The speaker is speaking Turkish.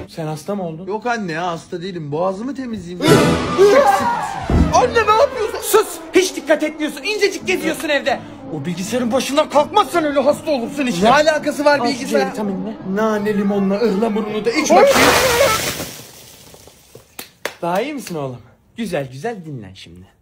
Sen hasta mı oldun? Yok anne ya, hasta değilim. Boğazımı temizleyeyim. Anne ne yapıyorsun? Sus! Hiç dikkat etmiyorsun. İncecik geziyorsun evde. O bilgisayarın başından kalkmazsan öyle hasta olursun işte. Ne alakası var bilgisayar? Vitaminle. Nane limonla ıhlamurunu da iç bakayım. Daha iyi misin oğlum? Güzel güzel dinlen şimdi.